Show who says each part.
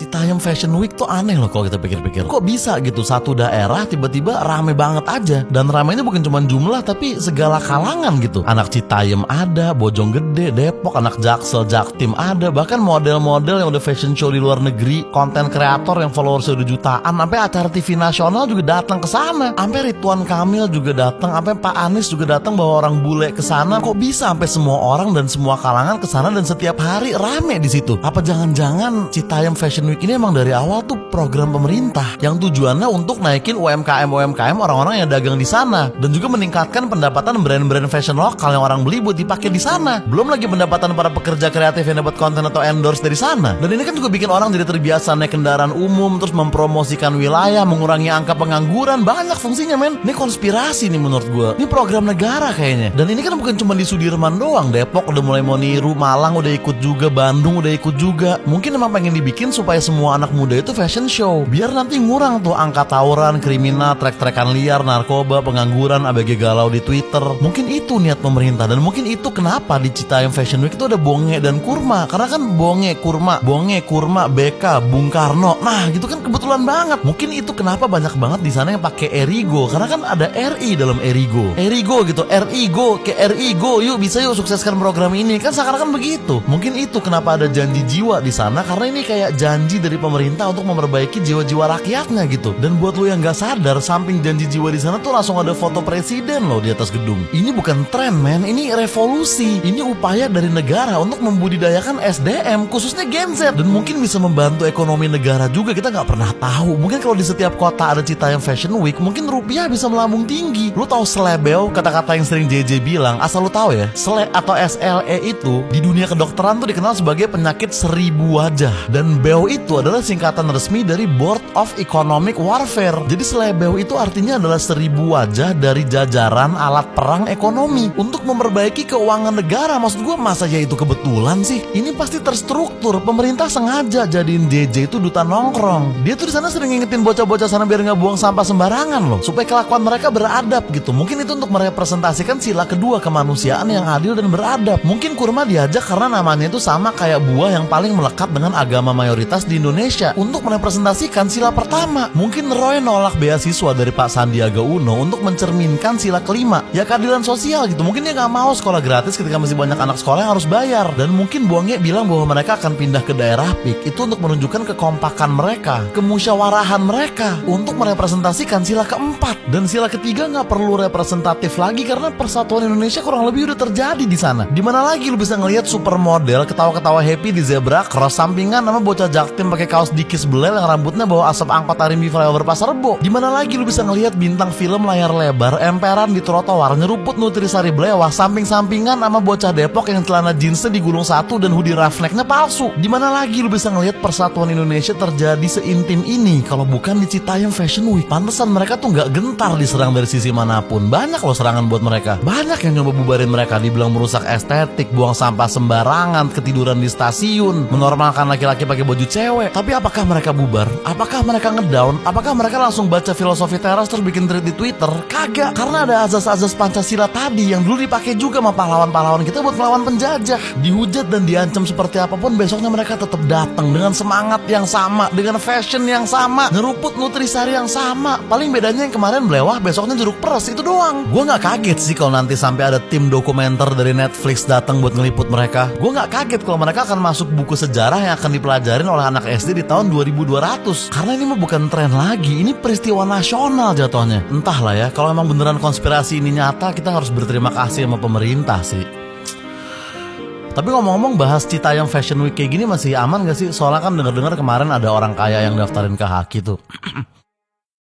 Speaker 1: Citayam Fashion Week tuh aneh loh kalau kita pikir-pikir. Kok bisa gitu satu daerah tiba-tiba rame banget aja. Dan ramenya bukan cuma jumlah tapi segala kalangan gitu. Anak Citayam ada, Bojonggede, Depok, anak Jaksel, Jaktim ada. Bahkan model-model yang udah fashion show di luar negeri, konten kreator yang followersnya udah jutaan, sampai acara TV nasional juga datang ke sana. Sampai Ridwan Kamil juga datang, sampai Pak Anies juga datang bawa orang bule ke sana. Kok bisa sampai semua orang dan semua kalangan ke sana dan setiap hari rame di situ? Apa jangan-jangan Citayam Fashion Week ini emang dari awal tuh program pemerintah yang tujuannya untuk naikin UMKM orang-orang yang dagang di sana dan juga meningkatkan pendapatan brand-brand fashion lokal yang orang beli buat dipakai di sana. Belum lagi pendapatan para pekerja kreatif yang dapat konten atau endorse dari sana. Dan ini kan juga bikin orang jadi terbiasa naik kendaraan umum, terus mempromosikan wilayah, mengurangi angka pengangguran. Banyak fungsinya, men. Ini konspirasi nih menurut gue. Ini program negara kayaknya. Dan ini kan bukan cuma di Sudirman doang. Depok udah mulai mau niru, Malang udah ikut juga, Bandung udah ikut juga. Mungkin emang pengen dibikin supaya semua anak muda itu fashion show. Biar nanti ngurang tuh angka tawuran, kriminal, trek-trekan liar, narkoba, pengangguran, ABG galau di Twitter. Mungkin itu niat pemerintah. Dan mungkin itu kenapa di Citayam Fashion Week itu ada bonge dan kurma. Karena kan bonge, kurma, BK, Bung Karno. Nah gitu kan kebetulan banget. Mungkin itu kenapa banyak banget di sana yang pakai Erigo. Karena kan ada RI dalam Erigo. Erigo gitu, RI-Go, kayak RI-Go. Yuk bisa yuk sukseskan program ini. Kan sekarang kan begitu. Mungkin itu kenapa ada janji jiwa di sana. Karena ini kayak janji dari pemerintah untuk memperbaiki jiwa-jiwa rakyatnya gitu. Dan buat lo yang gak sadar, samping janji jiwa di sana tuh langsung ada foto presiden loh di atas gedung. Ini bukan tren, men. Ini revolusi. Ini upaya dari negara untuk membudidayakan SDM, khususnya Gen Z. Dan mungkin bisa membantu ekonomi negara juga. Kita gak pernah tahu. Mungkin kalau di setiap kota ada Citayam Fashion Week, mungkin rupiah bisa melambung tinggi. Lu tahu slebeo, kata-kata yang sering JJ bilang. Asal lu tahu ya, sle atau SLE itu di dunia kedokteran tuh dikenal sebagai penyakit 1000 wajah. Dan BEW itu adalah singkatan resmi dari Board of Economic Warfare. Jadi slebeo itu artinya adalah 1000 wajah dari jajaran alat perang ekonomi untuk memperbaiki keuangan negara. Maksud gue, masa ya itu kebetulan sih? Ini pasti terstruktur. Pemerintah sengaja jadiin JJ itu duta nongkrong. Dia tuh di sana sering ngingetin bocah-bocah sana biar nggak buang sampah sembarangan loh, supaya kelakuan mereka beradab gitu. Mungkin itu untuk merepresentasikan sila kedua, kemanusiaan yang adil dan beradab. Mungkin kurma diajak karena namanya itu sama kayak buah yang paling melekat dengan agama mayoritas di Indonesia, untuk merepresentasikan sila pertama. Mungkin Roy nolak beasiswa dari Pak Sandiaga Uno untuk mencerminkan sila kelima, ya keadilan sosial gitu. Mungkin dia nggak mau sekolah gratis ketika masih banyak anak sekolah yang harus bayar. Dan mungkin Bonge bilang bahwa mereka akan pindah ke daerah PIK itu untuk menunjukkan kekompakan mereka, kemusyawarahan mereka, untuk merepresentasikan sila keempat. Dan sila ketiga nggak perlu representatif lagi karena persatuan Indonesia kurang lebih udah terjadi di sana. Dimana lagi lu bisa ngelihat supermodel ketawa-ketawa happy di zebra cross sampingan sama bocah Jaktim pakai kaos dikis belel yang rambutnya bawa asap angkot Arimbi flyover Pasar Rebo. Dimana lagi lu bisa ngelihat bintang film layar lebar emperan di trotoar nyeruput Nutrisari Blewah samping-sampingan sama bocah Depok yang celana jeansnya digulung satu dan hoodie roughnecknya palsu. Dimana lagi lu bisa ngelihat persatuan Indonesia terjadi seintim ini kalau bukan di Citayam Fashion Week? Pantesan mereka tuh nggak gentar diserang dari sisi manapun. Banyak loh serangan buat mereka. Banyak yang nyoba bubarin mereka, dibilang merusak estetik, buang sampah sembarangan, ketiduran di stasiun, menormalkan laki-laki pakai baju cewek. Tapi apakah mereka bubar? Apakah mereka ngedown? Apakah mereka langsung baca filosofi teras terus bikin tweet di Twitter? Kagak, karena ada azas-azas Pancasila tadi yang dulu dipakai juga sama pahlawan-pahlawan kita buat melawan penjajah. Dihujat dan diancam seperti apapun, besoknya mereka tetap datang dengan semangat yang sama, dengan fashion yang sama, ngeruput Nutrisari yang sama. Paling bedanya yang kemarin Blewah, besoknya jeruk peres, itu doang. Gue gak kaget sih kalau nanti sampai ada tim dokumenter dari Netflix datang buat ngeliput mereka. Gue gak kaget kalau mereka akan masuk buku sejarah yang akan dipelajarin oleh anak SD di tahun 2200. Karena ini mah bukan tren lagi, ini peristiwa nasional jatuhnya. Entahlah ya, kalau emang beneran konspirasi ini nyata, kita harus berterima kasih sama pemerintah sih. Tapi ngomong-ngomong bahas Citayam Fashion Week kayak gini masih aman gak sih? Soalnya kan denger-dengar kemarin ada orang kaya yang daftarin ke Haki tuh.